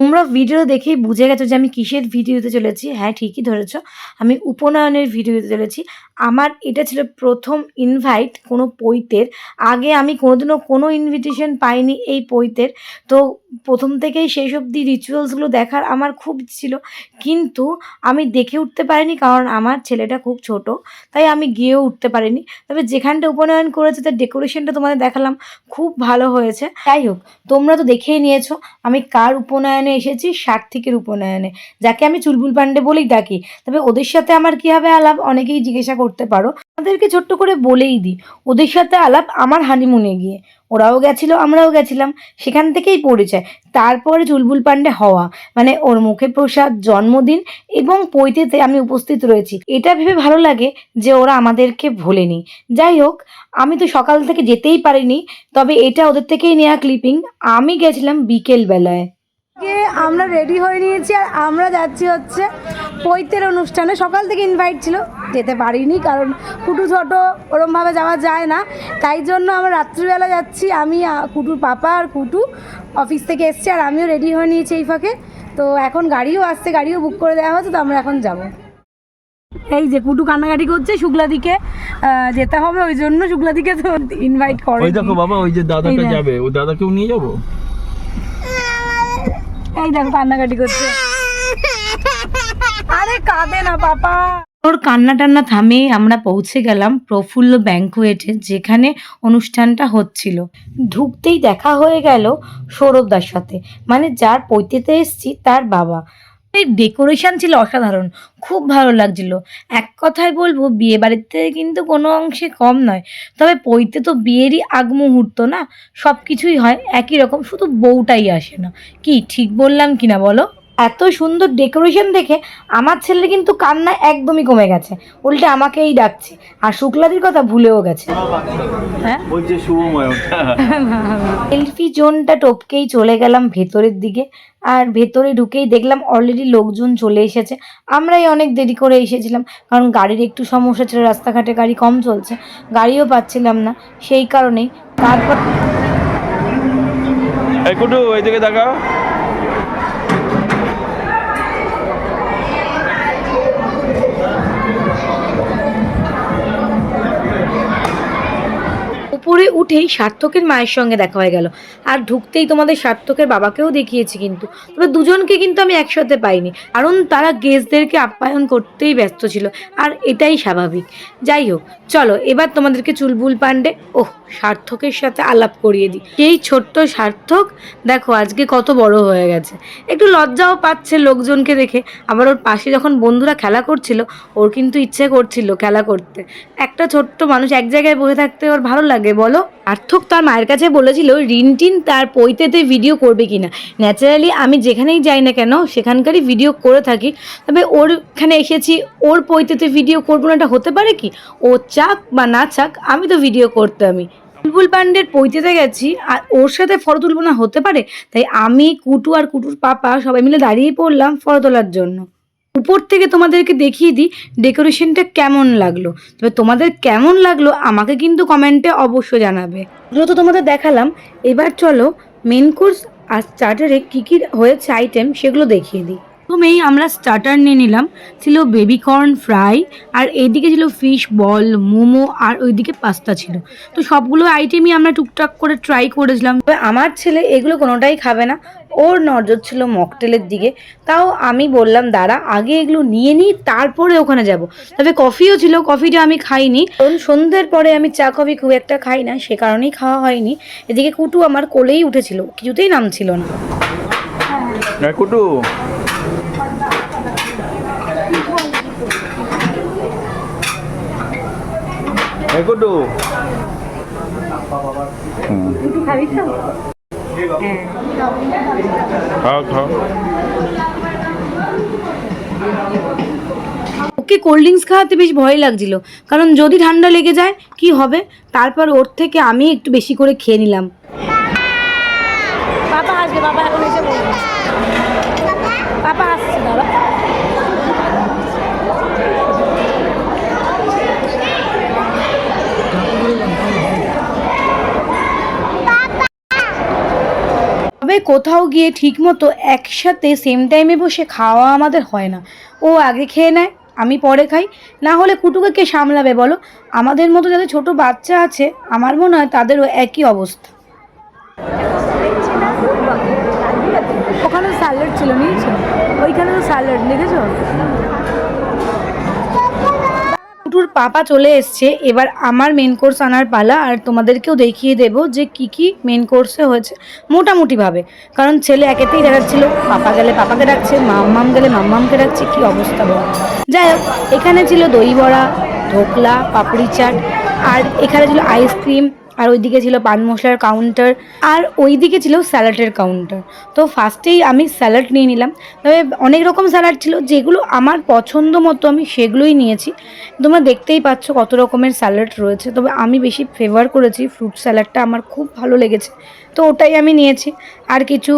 তোমরা ভিডিও দেখেই বুঝে গেছো যে আমি কিসের ভিডিও দিতে চলেছি। হ্যাঁ, ঠিকই ধরেছো, আমি উপনয়নের ভিডিও দিতে চলেছি। আমার এটা ছিল প্রথম ইনভাইট কোনো পৈতের। আগে আমি কোনোদিনও কোনো ইনভিটেশন পাইনি এই পৈতের। তো প্রথম থেকেই শেষ অবধি রিচুয়ালসগুলো দেখার আমার খুব ইচ্ছে ছিল, কিন্তু আমি দেখে উঠতে পারিনি, কারণ আমার ছেলেটা খুব ছোট, তাই আমি গিয়েও উঠতে পারিনি। তবে যেখানটা উপনয়ন করেছে তার ডেকোরেশনটা তোমাদের দেখালাম, খুব ভালো হয়েছে। যাই হোক, তোমরা তো দেখেই নিয়েছো আমি কার উপনয়নে এসেছি, সার্থিকের উপনয়নে, যাকে আমি চুলবুল পান্ডে বলেই ডাকি। তবে ওদের সাথে আমার কীভাবে আলাপ অনেকেই জিজ্ঞাসা করতে পারো, আমাদেরকে ছোট্ট করে বলেই দিই, ওদের সাথে আলাপ আমার হানিমুনে গিয়ে। ওরাও গেছিলো, আমরাও গেছিলাম, সেখান থেকেই পরিচয়। তারপরে চুলবুল পান্ডে হওয়া, মানে ওর মুখে প্রসাদ, জন্মদিন এবং পৈতেতে আমি উপস্থিত রয়েছি, এটা ভেবে ভালো লাগে যে ওরা আমাদেরকে ভোলেনি। যাই হোক, আমি তো সকাল থেকে যেতেই পারিনি, তবে এটা ওদের থেকেই নেওয়া ক্লিপিং। আমি গেছিলাম বিকেল বেলায়। আমরা রেডি হয়ে নিয়েছি আর আমরা যাচ্ছি হচ্ছে পৈতের অনুষ্ঠানে। সকাল থেকে ইনভাইট ছিল, যেতে পারিনি কারণ কুটু ছোট, ওরমভাবে যাওয়া যায় না, তাই জন্য আমরা রাত্রিবেলা যাচ্ছি। আমি, কুটুর পাপা আর কুটু অফিস থেকে এসছে, আর আমিও রেডি হয়ে নিয়েছি এই ফাঁকে। তো এখন গাড়িও আসছে, গাড়িও বুক করে দেওয়া হচ্ছে, তো আমরা এখন যাব। এই যে কুটু কান্নাকাটি করছে, শুক্লাদিকে যেতে হবে, ওই জন্য শুক্লাদিকে তো ইনভাইট করে। ওই দেখো বাবা, ওই যে দাদাটা যাবে, ওই দাদাকেও নিয়ে যাবো। এই দেখো কান্নাকাটি করছে, আরে কাঁদে না পাপা। ওর কান্না টান্না থামে আমরা পৌঁছে গেলাম প্রফুল্ল ব্যাংকুয়েটে, যেখানে অনুষ্ঠানটা হচ্ছিল। ঢুকতেই দেখা হয়ে গেল সৌরভদার সাথে, মানে যার পৈতেতে এসছি তার বাবা। এই ডেকোরেশন ছিল অসাধারণ, খুব ভালো লাগছিল। এক কথায় বলবো, বিয়ে বাড়িতে কিন্তু কোনো অংশে কম নয়। তবে পৈতে তো বিয়েরই আগ মুহূর্ত না, সব কিছুই হয় একই রকম, শুধু বউটাই আসে না। কি ঠিক বললাম কিনা বলো? এত সুন্দর ডেকোরেশন দেখে আমার ছেলে কিন্তু কান্না একদমই কমে গেছে, উল্টে আমাকেই ডাকছে, আর শুক্লাদির কথা ভুলেও গেছে। হ্যাঁ, সেলফি জোনটা টপকেই চলে গেলাম ভেতরের দিকে, আর ভেতরে ঢুকেই দেখলাম অলরেডি লোকজন চলে এসেছে। আমরাই অনেক দেরি করে এসেছিলাম, কারণ গাড়ির একটু সমস্যা ছিল, রাস্তাঘাটে গাড়ি কম চলছে, গাড়িও পাচ্ছিলাম না, সেই কারণেই। তারপর ওইদিকে দেখা উপরে উঠেই সার্থকের মায়ের সঙ্গে দেখা হয়ে গেল, আর ঢুকতেই তোমাদের সার্থকের বাবাকেও দেখিয়েছি, কিন্তু তবে দুজনকে কিন্তু আমি একসাথে পাইনি, কারণ তারা গেস্টদেরকে আপ্যায়ন করতেই ব্যস্ত ছিল, আর এটাই স্বাভাবিক। যাই হোক, চলো এবার তোমাদেরকে চুলবুল পান্ডে সার্থকের সাথে আলাপ করিয়ে দিই। এই ছোট্ট সার্থক দেখো আজকে কত বড় হয়ে গেছে, একটু লজ্জাও পাচ্ছে লোকজনকে দেখে। আবার ওর পাশে যখন বন্ধুরা খেলা করছিল, ওর কিন্তু ইচ্ছে করছিল খেলা করতে। একটা ছোট্ট মানুষ এক জায়গায় বসে থাকতে ওর ভালো লাগে বলো? সার্থক তার মায়ের কাছে বলেছিল রিনটিন তার পৈতেতে ভিডিও করবে কিনা। ন্যাচারালি আমি যেখানেই যাই না কেন সেখানকারই ভিডিও করে থাকি, তবে ওর এখানে এসেছি, ওর পৈতেতে ভিডিও করবো না, এটা হতে পারে কি? ও চাক বা না চাক, আমি তো ভিডিও করতে। আমি চুলবুল পান্ডের পৈতেতে গেছি, আর ওর সাথে ফটো তুলবো না হতে পারে? তাই আমি, কুটু আর কুটুর পাপা সবাই মিলে দাঁড়িয়ে পড়লাম ফটো তোলার জন্য। উপর থেকে তোমাদেরকে দেখিয়ে দিই ডেকোরেশনটা কেমন লাগলো। তবে তোমাদের কেমন লাগলো আমাকে কিন্তু কমেন্টে অবশ্যই জানাবে। এগুলো তো তোমাদের দেখালাম, এবার চলো মেন কোর্স আর স্টার্টারে কী কী হয়েছে আইটেম সেগুলো দেখিয়ে দিই। প্রথমেই আমরা স্টার্টার নিয়ে নিলাম, ছিল বেবি কর্ন ফ্রাই, আর এইদিকে ছিল ফিশ বল, মোমো, আর ওইদিকে পাস্তা ছিল। তো সবগুলো আইটেমই আমরা টুকটাক করে ট্রাই করেছিলাম। তবে আমার ছেলে এগুলো কোনোটাই খাবে না, ওর নজর ছিল মকটেলের দিকে। তাও আমি বললাম দাঁড়া আগে এগুলো নিয়ে নিই, তারপরে ওখানে যাব। তবে কফিও ছিল, কফিটা আমি খাইনি, কারণ সন্ধ্যের পরে আমি চা কফি খুব একটা খাই না, সে কারণেই খাওয়া হয়নি। এদিকে কুটু আমার কোলেই উঠেছিল, কিছুতেই নামছিল না। কুটু কুটু খাবি তো? খাও। ওকে কোল্ড ড্রিঙ্কস খাওয়াতে বেশ ভয় লাগছিল, কারণ যদি ঠান্ডা লেগে যায় কি হবে। তারপর ওর থেকে আমি একটু বেশি করে খেয়ে নিলাম। পাপা আসবে, পাপা এখন এসে বলবে, পাপা আসছে দাঁড়া। তবে কোথাও গিয়ে ঠিকমতো একসাথে সেম টাইমে বসে খাওয়া আমাদের হয় না। ও আগে খেয়ে নেয়, আমি পরে খাই, না হলে কুটুকে কে সামলাবে বলো? আমাদের মতো যাদের ছোট বাচ্চা আছে আমার মনে হয় তাদেরও একই অবস্থা। ওখানে স্যালাড ছিল, নিয়েছো? ওইখানে তো স্যালাড দেখেছো। কুটুর পাপা চলে এসছে, এবার আমার মেন কোর্স আনার পালা। আর তোমাদেরকেও দেখিয়ে দেবো যে কি কি মেন কোর্সে হয়েছে মোটামুটিভাবে, কারণ ছেলে একেতেই দেখাচ্ছিল, পাপা গেলে পাপাকে ডাকছে, মাম্মাম গেলে মাম্মামকে ডাকছে, কি অবস্থা বলো। যাই হোক, এখানে ছিল দই বড়া, ধোকলা, পাপড়ি চাট, আর এখানে ছিল আইসক্রিম, আর ওইদিকে ছিল পান মশলার কাউন্টার, আর ওইদিকে ছিল স্যালাডের কাউন্টার। তো ফার্স্টেই আমি স্যালাড নিয়ে নিলাম। তবে অনেক রকম স্যালাড ছিল, যেগুলো আমার পছন্দ মতো আমি সেগুলোই নিয়েছি। তোমরা দেখতেই পাচ্ছ কত রকমের স্যালাড রয়েছে, তবে আমি বেশি ফেভার করেছি ফ্রুট স্যালাডটা, আমার খুব ভালো লেগেছে, তো ওটাই আমি নিয়েছি। আর কিছু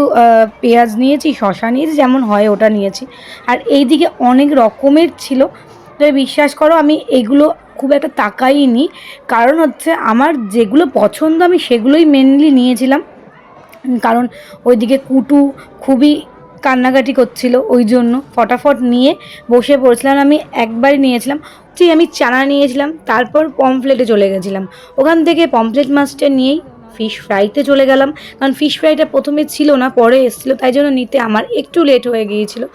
পেঁয়াজ নিয়েছি, শসা নিয়েছি, যেমন হয় ওটা নিয়েছি। আর এইদিকে অনেক রকমের ছিল, তবে বিশ্বাস করো আমি এগুলো খুব একটা তাকাইনি, কারণ হচ্ছে আমার যেগুলো পছন্দ আমি সেগুলোই মেনলি নিয়েছিলাম। কারণ ওইদিকে কুটু খুবই কান্নাকাটি করছিল, ওই জন্য ফটাফট নিয়ে বসে পড়েছিলাম। আমি একবারই নিয়েছিলাম, ঠিক আমি চানা নিয়েছিলাম, তারপর পমফ্লেটে চলে গেছিলাম। ওখান থেকে পমফ্লেট মাছটা নিয়েই ফিশ ফ্রাইতে চলে গেলাম, কারণ ফিশ ফ্রাইটা প্রথমে ছিল না, পরে এসেছিলো, তাই জন্য নিতে আমার একটু লেট হয়ে গিয়েছিলো।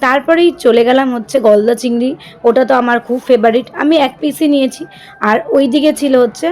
তারপরেই চলে গেলাম হচ্ছে গলদা চিংড়ি, ওটা তো আমার খুব ফেভারিট, আমি এক পিসই নিয়েছি। আর ওই দিকে ছিল হচ্ছে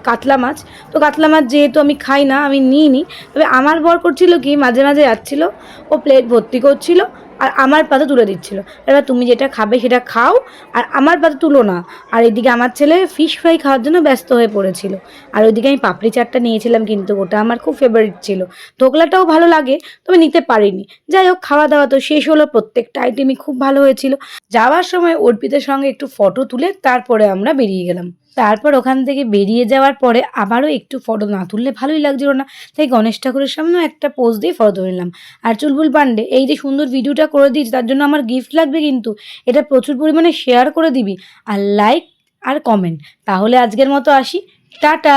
কাতলা মাছ। তো কাতলা মাছ যেহেতু আমি খাই না, আমি নিইনি। তবে আমার বর করছিল কি, মাঝে মাঝে যাচ্ছিলো, ও প্লেট ভর্তি করছিল আর আমার পাতে তুলে দিচ্ছিল, এবার তুমি যেটা খাবে সেটা খাও, আর আমার পাতে তুলো না। আর এদিকে আমার ছেলে ফিশ ফ্রাই খাওয়ার জন্য ব্যস্ত হয়ে পড়েছিল। আর ওইদিকে আমি পাপড়ি চাটটা নিয়েছিলাম, কিন্তু ওটা আমার খুব ফেভারিট ছিল। ধোকলাটাও ভালো লাগে, তবে নিতে পারিনি। যাই হোক, খাওয়া দাওয়া তো শেষ হলো, প্রত্যেকটা আইটেমই খুব ভালো হয়েছিল। যাওয়ার সময় অর্পিতের সঙ্গে একটু ফটো তুলে তারপরে আমরা বেরিয়ে গেলাম। তারপর ওখান থেকে বেরিয়ে যাওয়ার পরে আবারও একটু ফটো না তুললে ভালোই লাগছিল না, তাই গণেশ ঠাকুরের সামনেও একটা পোজ দিয়ে ফটো তুলে নিলাম। আর চুলবুল পান্ডে, এই যে সুন্দর ভিডিওটা করে দিয়েছি তার জন্য আমার গিফট লাগবে, কিন্তু এটা প্রচুর পরিমাণে শেয়ার করে দিবি, আর লাইক আর কমেন্ট। তাহলে আজকের মতো আসি, টাটা।